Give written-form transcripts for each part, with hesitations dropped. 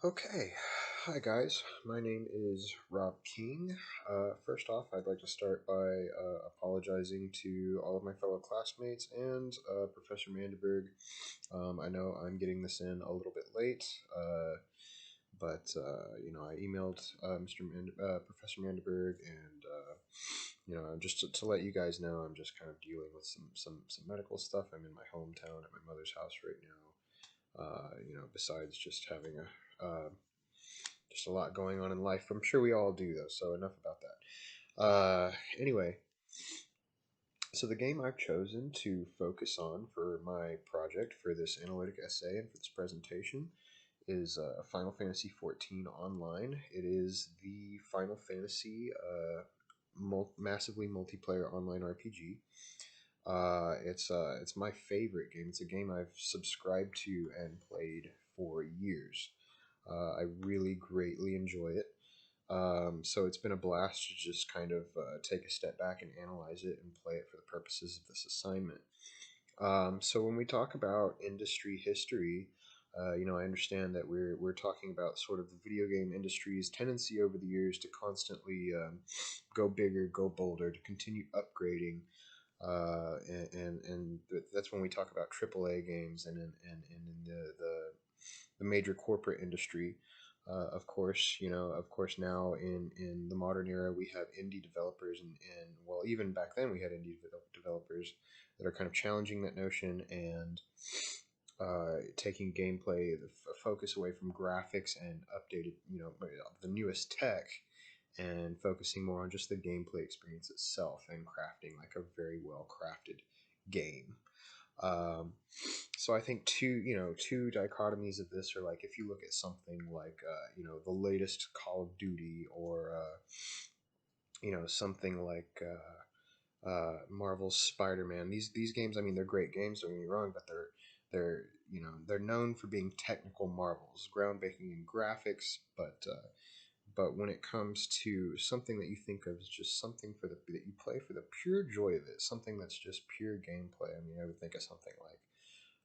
Okay, hi guys. My name is Rob King. First off, I'd like to start by apologizing to all of my fellow classmates and Professor Manderberg. I know I'm getting this in a little bit late, but I emailed Professor Manderberg, and just to let you guys know, I'm just kind of dealing with some medical stuff. I'm in my hometown at my mother's house right now. Besides just having just a lot going on in life. I'm sure we all do, though, so enough about that. Anyway, so the game I've chosen to focus on for my project for this analytic essay and for this presentation is Final Fantasy XIV Online. It is the Final Fantasy massively multiplayer online RPG. It's my favorite game. It's a game I've subscribed to and played for years. I really greatly enjoy it. So it's been a blast to just kind of take a step back and analyze it and play it for the purposes of this assignment. So when we talk about industry history, I understand that we're talking about sort of the video game industry's tendency over the years to constantly go bigger, go bolder, to continue upgrading, and that's when we talk about AAA games and in the major corporate industry. Of course, now in the modern era, we have indie developers, and well, even back then, we had indie developers that are kind of challenging that notion and taking gameplay, the focus away from graphics and updated, the newest tech, and focusing more on just the gameplay experience itself and crafting like a very well crafted game. Um, so I think two dichotomies of this are like if you look at something like the latest Call of Duty, or something like Marvel's Spider-Man. These games, I mean, they're great games. Don't get me wrong, but they're known for being technical marvels, groundbreaking in graphics, but when it comes to something that you think of as just something that you play for the pure joy of it, something that's just pure gameplay. I mean, I would think of something like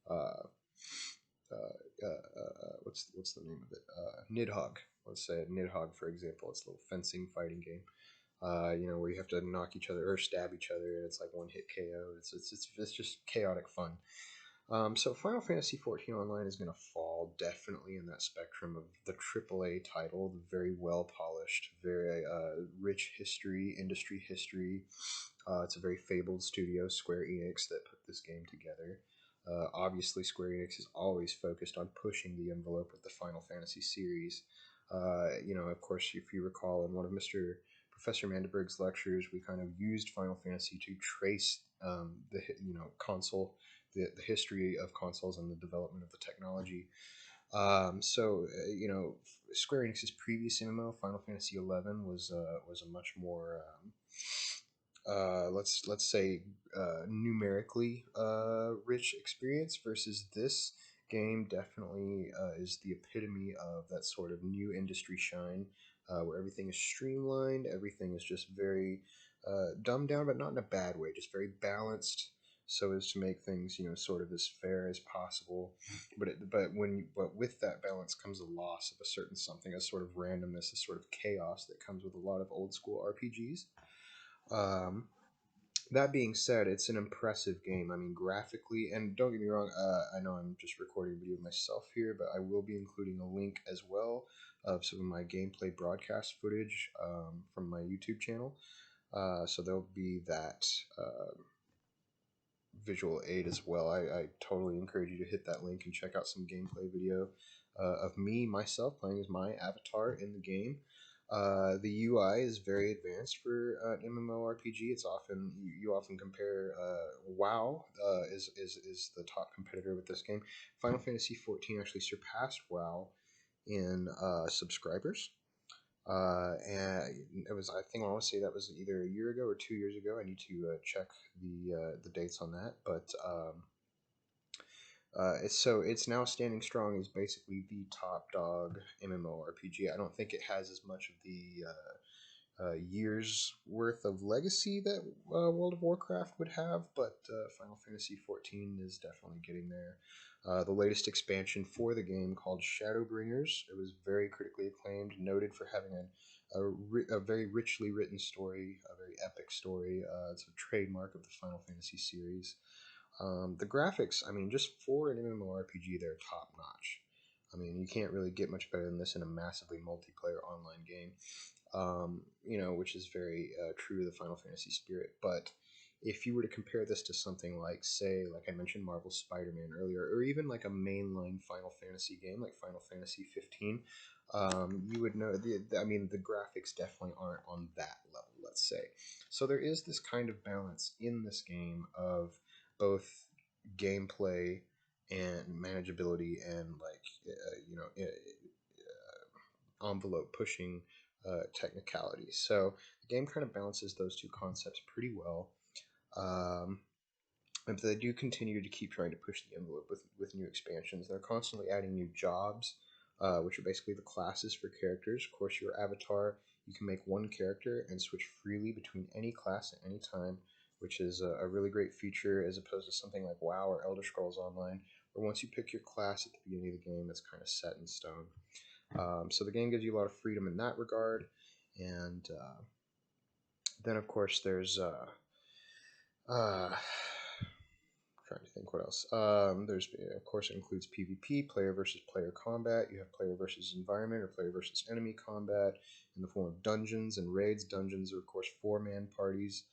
uh, what's the name of it? Nidhogg. Let's say Nidhogg, for example. It's a little fencing fighting game. Where you have to knock each other or stab each other, and it's like one hit KO. It's just chaotic fun. So Final Fantasy XIV Online is going to fall definitely in that spectrum of the AAA title, the very well polished, very rich history, industry history. It's a very fabled studio, Square Enix, that put this game together. Obviously, Square Enix is always focused on pushing the envelope with the Final Fantasy series. Of course, if you recall, in one of Mr. Professor Mandelberg's lectures, we kind of used Final Fantasy to trace the console, the history of consoles and the development of the technology. Square Enix's previous MMO, Final Fantasy XI, was a much more let's say numerically rich experience, versus this game definitely is the epitome of that sort of new industry shine, where everything is streamlined, everything is just very dumbed down, but not in a bad way, just very balanced, so as to make things sort of as fair as possible. But with that balance comes a loss of a certain something, a sort of randomness, a sort of chaos that comes with a lot of old school RPGs. um, that being said, it's an impressive game. I mean, graphically, and don't get me wrong, I know I'm just recording a video of myself here, but I will be including a link as well of some of my gameplay broadcast footage from my YouTube channel. So there'll be that visual aid as well. I totally encourage you to hit that link and check out some gameplay video of myself, playing as my avatar in the game. The UI is very advanced for an MMORPG. It's often you often compare WoW is the top competitor with this game. Final Fantasy XIV actually surpassed WoW in subscribers. And it was, I think I want to say that was either a year ago or 2 years ago. I need to check the dates on that, but it's now standing strong as basically the top dog MMORPG. I don't think it has as much of the years worth of legacy that World of Warcraft would have, but Final Fantasy XIV is definitely getting there. The latest expansion for the game called Shadowbringers. It was very critically acclaimed, noted for having a very richly written story, a very epic story. It's a trademark of the Final Fantasy series. The graphics, I mean, just for an MMORPG, they're top notch. I mean, you can't really get much better than this in a massively multiplayer online game, which is very true to the Final Fantasy spirit. But if you were to compare this to something like, say, like I mentioned, Marvel's Spider-Man earlier, or even like a mainline Final Fantasy game like Final Fantasy 15, you would know. I mean, the graphics definitely aren't on that level. Let's say. So there is this kind of balance in this game of both gameplay and manageability and envelope pushing technicalities. So the game kind of balances those two concepts pretty well. Um, and they do continue to keep trying to push the envelope with new expansions. They're constantly adding new jobs, which are basically the classes for characters. Of course, your avatar, you can make one character and switch freely between any class at any time, which is a really great feature as opposed to something like WoW or Elder Scrolls Online, where once you pick your class at the beginning of the game, it's kind of set in stone. So the game gives you a lot of freedom in that regard. And then, of course, there's trying to think what else. There's, of course, it includes PvP, player versus player combat. You have player versus environment or player versus enemy combat in the form of dungeons and raids. Dungeons are, of course, 4-man parties.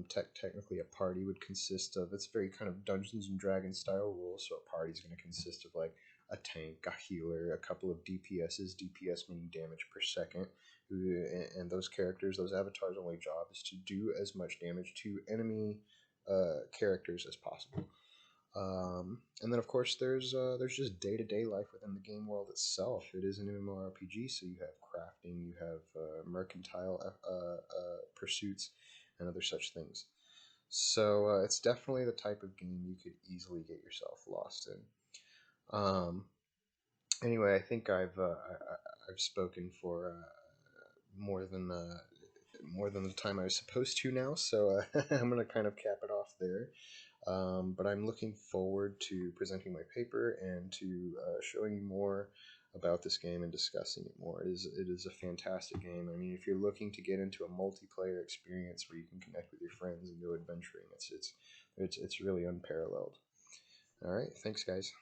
Technically, a party would consist of, it's very kind of Dungeons and Dragons style rules. So a party is going to consist of like a tank, a healer, a couple of DPSs, DPS meaning damage per second. And those characters, those avatars' only job is to do as much damage to enemy characters as possible. And then, of course, there's just day-to-day life within the game world itself. It is an MMORPG, so you have crafting, you have mercantile pursuits, and other such things. So it's definitely the type of game you could easily get yourself lost in. Anyway, I think I've spoken for more than the time I was supposed to now, so I'm going to kind of cap it off there. But I'm looking forward to presenting my paper and to showing you more about this game and discussing it more. It is a fantastic game. I mean, if you're looking to get into a multiplayer experience where you can connect with your friends and go adventuring, it's really unparalleled. All right, thanks, guys.